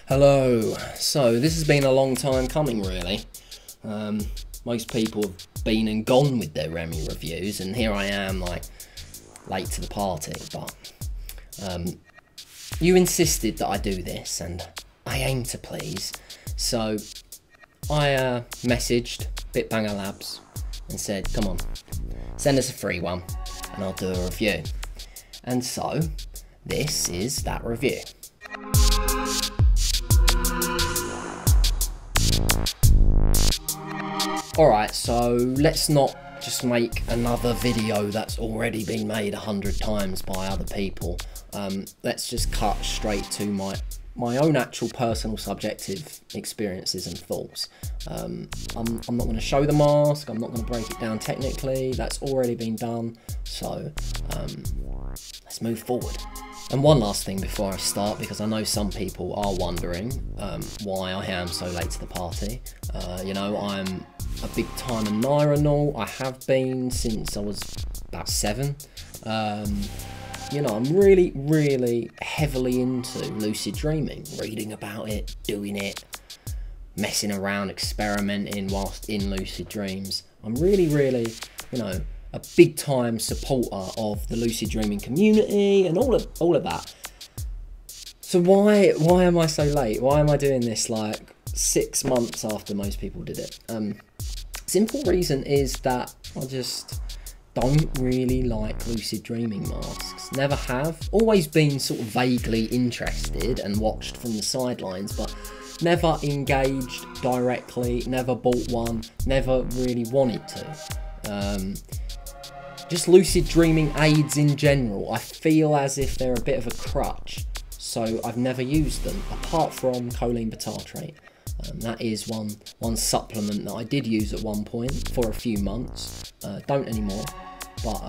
Hello. So this has been a long time coming, really. Most people have been and gone with their Remee reviews, and here I am, like, late to the party. But you insisted that I do this, and I aim to please. So I messaged Bitbanger Labs and said, "Come on, send us a free one, and I'll do a review." And so this is that review. Alright, so let's not just make another video that's already been made 100 times by other people. Let's just cut straight to my own actual personal subjective experiences and thoughts. I'm not going to show the mask, I'm not going to break it down technically, that's already been done, so let's move forward. And one last thing before I start, because I know some people are wondering why I am so late to the party. You know, I'm a big time admirer. I have been since I was about 7. You know, I'm really heavily into lucid dreaming, reading about it, doing it, messing around, experimenting whilst in lucid dreams. I'm really, you know, a big time supporter of the lucid dreaming community and all of that. So why am I so late? Why am I doing this like 6 months after most people did it? Simple reason is that I just don't really like lucid dreaming masks. Never have. Always been sort of vaguely interested and watched from the sidelines, but never engaged directly, never bought one, never really wanted to. Just lucid dreaming aids in general, I feel as if they're a bit of a crutch, so I've never used them, apart from choline bitartrate. That is one supplement that I did use at one point for a few months, don't anymore, but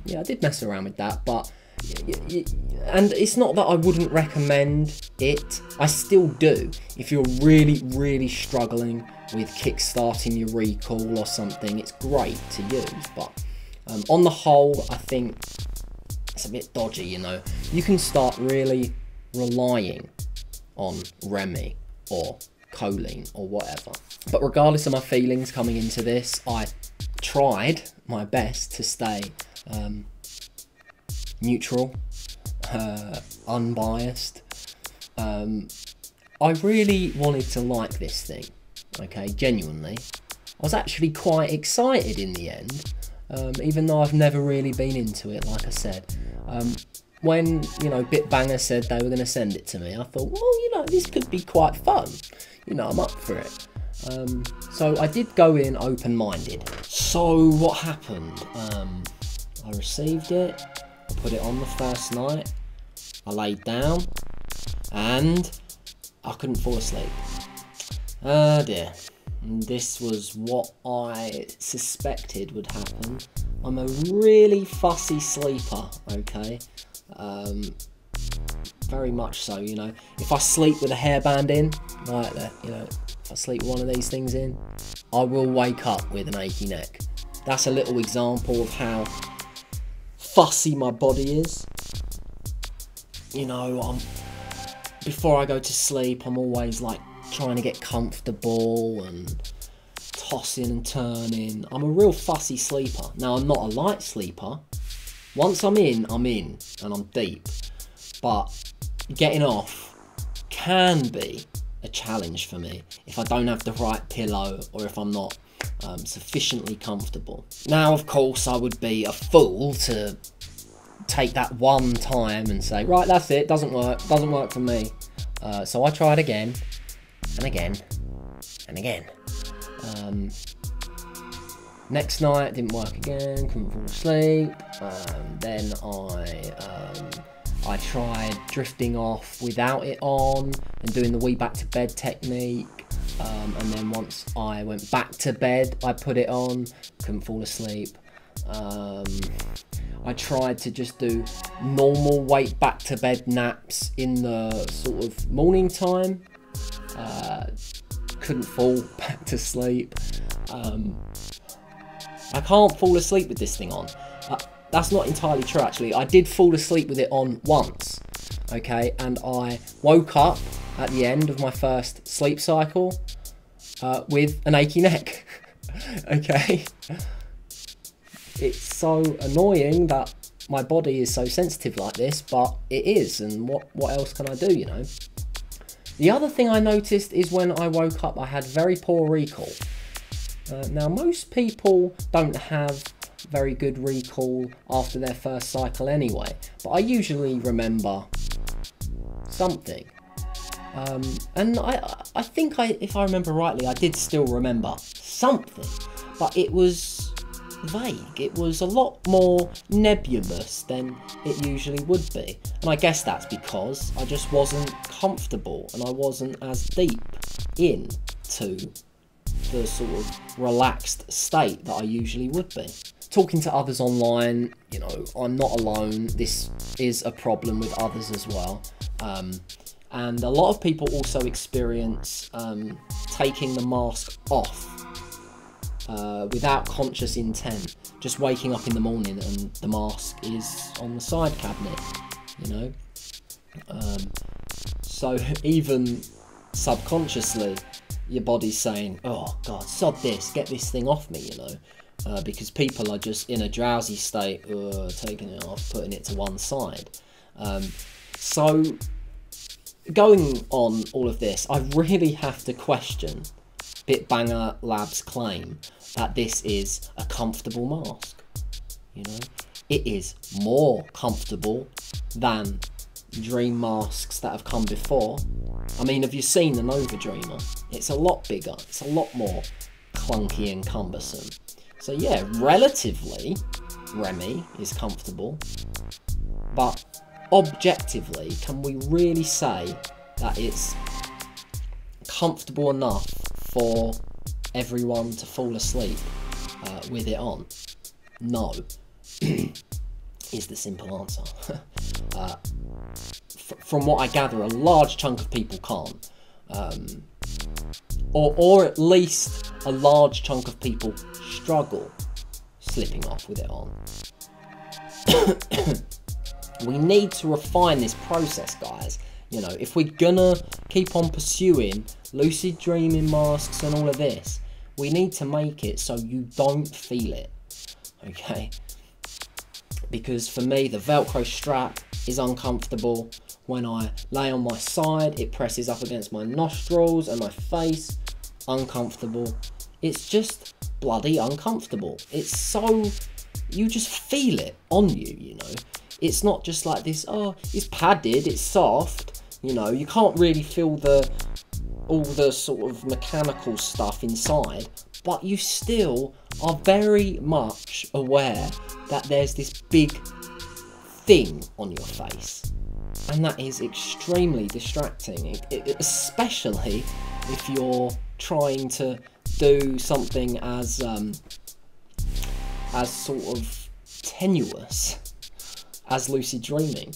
yeah, I did mess around with that, but and it's not that I wouldn't recommend it, I still do, if you're really struggling with kickstarting your recall or something, it's great to use, but on the whole, I think it's a bit dodgy, you know. You can start really relying on Remee or choline or whatever. But regardless of my feelings coming into this, I tried my best to stay neutral, unbiased. I really wanted to like this thing, okay, genuinely. I was actually quite excited in the end. Even though I've never really been into it, like I said. When, you know, Bitbanger said they were going to send it to me, I thought, well, you know, this could be quite fun. You know, I'm up for it. So I did go in open-minded. So what happened? I received it, I put it on the first night, I laid down, and I couldn't fall asleep. Oh dear. This was what I suspected would happen. I'm a really fussy sleeper, okay? Very much so, you know. If I sleep with a hairband in, like that, you know, if I sleep with one of these things in, I will wake up with an achy neck. That's a little example of how fussy my body is. You know, before I go to sleep, I'm always like trying to get comfortable and tossing and turning. I'm a real fussy sleeper. Now, I'm not a light sleeper. Once I'm in and I'm deep. But getting off can be a challenge for me if I don't have the right pillow or if I'm not sufficiently comfortable. Now, of course, I would be a fool to take that one time and say, right, that's it, doesn't work for me. So I tried again, and again, and again. Next night, didn't work again, couldn't fall asleep. Then I tried drifting off without it on and doing the wee back to bed technique. And then once I went back to bed, I put it on, couldn't fall asleep. I tried to just do normal weight back to bed naps in the sort of morning time. Couldn't fall back to sleep. I can't fall asleep with this thing on. That's not entirely true, actually. I did fall asleep with it on once, okay, and I woke up at the end of my first sleep cycle with an achy neck. Okay, it's so annoying that my body is so sensitive like this, but it is, and what else can I do, you know? The other thing I noticed is when I woke up, I had very poor recall. Now, most people don't have very good recall after their first cycle anyway, but I usually remember something. And I think if I remember rightly, I did still remember something, but it was vague. It was a lot more nebulous than it usually would be. And I guess that's because I just wasn't comfortable and I wasn't as deep into the sort of relaxed state that I usually would be. Talking to others online, you know, I'm not alone. This is a problem with others as well. And a lot of people also experience taking the mask off without conscious intent, just waking up in the morning and the mask is on the side cabinet, you know. So even subconsciously, your body's saying, oh God, sod this, get this thing off me, you know. Because people are just in a drowsy state, taking it off, putting it to one side. So going on all of this, I really have to question Bitbanger Labs' claim that this is a comfortable mask. You know, it is more comfortable than dream masks that have come before. I mean, have you seen the Nova Dreamer? It's a lot bigger, it's a lot more clunky and cumbersome. So yeah, relatively, Remee is comfortable, but objectively, can we really say that it's comfortable enough for everyone to fall asleep with it on? No, is the simple answer. From what I gather, a large chunk of people can't. Or at least a large chunk of people struggle slipping off with it on. We need to refine this process, guys. You know, if we're gonna keep on pursuing lucid dreaming masks and all of this, we need to make it so you don't feel it, okay? Because for me, the Velcro strap is uncomfortable. When I lay on my side, it presses up against my nostrils and my face. Uncomfortable. It's just bloody uncomfortable. It's so, you just feel it on you, you know. It's not just like this, oh, it's padded, it's soft, you know, you can't really feel all the sort of mechanical stuff inside, but you still are very much aware that there's this big thing on your face. And that is extremely distracting, especially if you're trying to do something as sort of tenuous as lucid dreaming.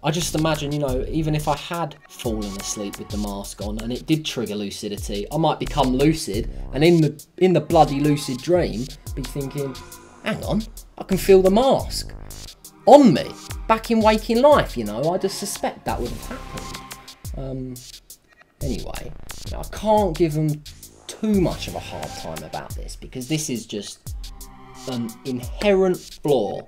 I just imagine, you know, even if I had fallen asleep with the mask on and it did trigger lucidity, I might become lucid and in the bloody lucid dream be thinking, hang on, I can feel the mask on me back in waking life, you know. I just suspect that would have happened. Anyway, I can't give them too much of a hard time about this because this is just an inherent flaw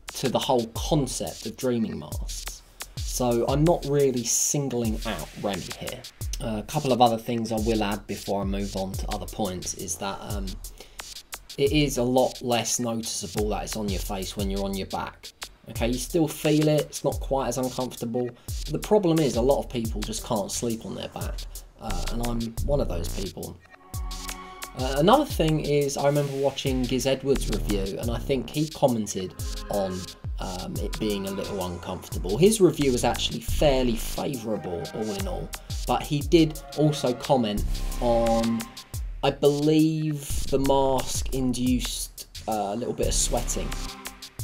to the whole concept of dreaming masks. So I'm not really singling out Remee here. A couple of other things I will add before I move on to other points is that it is a lot less noticeable that it's on your face when you're on your back. Okay, you still feel it, it's not quite as uncomfortable. But the problem is a lot of people just can't sleep on their back, and I'm one of those people. Another thing is, I remember watching Giz Edwards' review, and I think he commented on it being a little uncomfortable. His review was actually fairly favourable, all in all, but he did also comment on, I believe, the mask induced a little bit of sweating.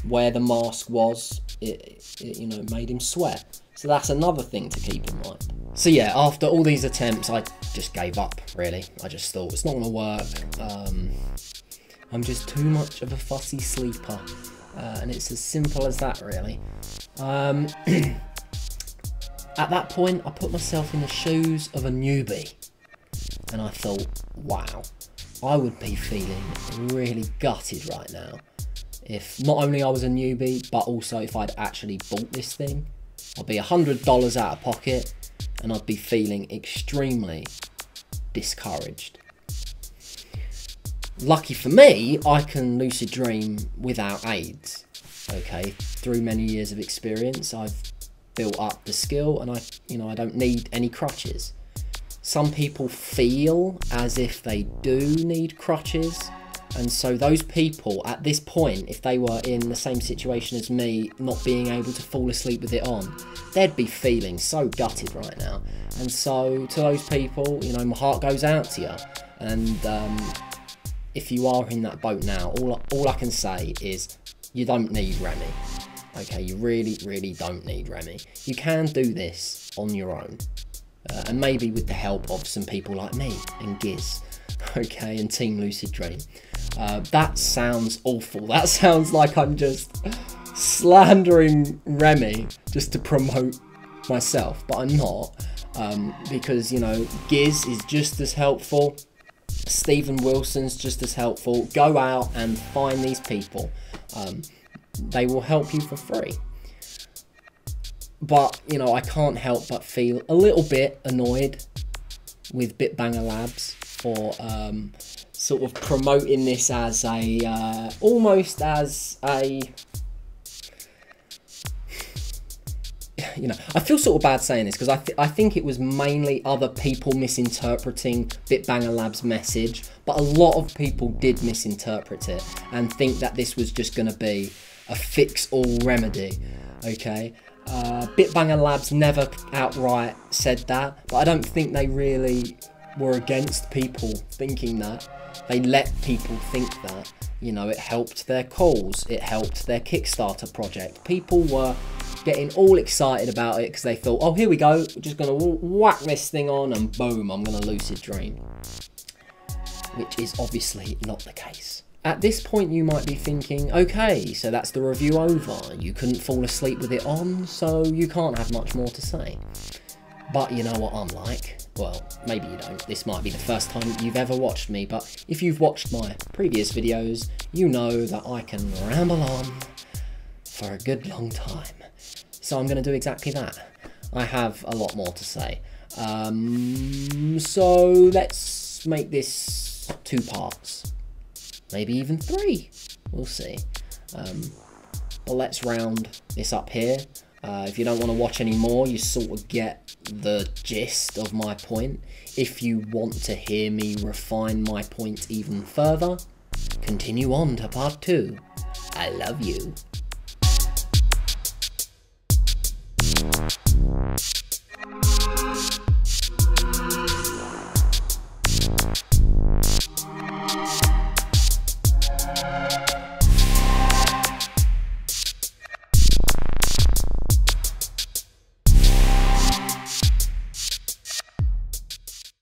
Where the mask was, it you know, made him sweat. So that's another thing to keep in mind. So yeah, after all these attempts, I just gave up, really. I just thought, it's not going to work. I'm just too much of a fussy sleeper. And it's as simple as that, really. at that point, I put myself in the shoes of a newbie, and I thought, wow, I would be feeling really gutted right now if not only I was a newbie, but also if I'd actually bought this thing. I'd be $100 out of pocket, and I'd be feeling extremely discouraged. Lucky for me, I can lucid dream without aids. Okay, through many years of experience, I've built up the skill, and I don't need any crutches. Some people feel as if they do need crutches, and so those people at this point, if they were in the same situation as me, not being able to fall asleep with it on, they'd be feeling so gutted right now. And so to those people, my heart goes out to you. And if you are in that boat now, all I can say is you don't need Remee. Okay, you really, really don't need Remee. You can do this on your own. And maybe with the help of some people like me and Giz, okay, and Team Lucid Dream. That sounds awful. That sounds like I'm just slandering Remee just to promote myself, but I'm not, because Giz is just as helpful, Stephen Wilson's just as helpful. Go out and find these people. They will help you for free. But I can't help but feel a little bit annoyed with Bitbanger Labs for sort of promoting this as a almost as a I feel sort of bad saying this, because I think it was mainly other people misinterpreting Bitbanger Labs' message, but a lot of people did misinterpret it and think that this was just going to be a fix-all remedy. Okay, Bitbanger Labs never outright said that, but I don't think they really were against people thinking that. They let people think that. It helped their calls, it helped their Kickstarter project. People were getting all excited about it because they thought, oh, here we go, we're just going to whack this thing on and boom, I'm going to lucid dream. Which is obviously not the case. At this point you might be thinking, okay, so that's the review over. You couldn't fall asleep with it on, so you can't have much more to say. But you know what I'm like. Well, maybe you don't. This might be the first time you've ever watched me, but if you've watched my previous videos, you know that I can ramble on for a good long time. So I'm going to do exactly that. I have a lot more to say. So let's make this 2 parts. Maybe even 3. We'll see. But let's round this up here. If you don't want to watch any more, you sort of get the gist of my point. If you want to hear me refine my point even further, continue on to part 2. I love you.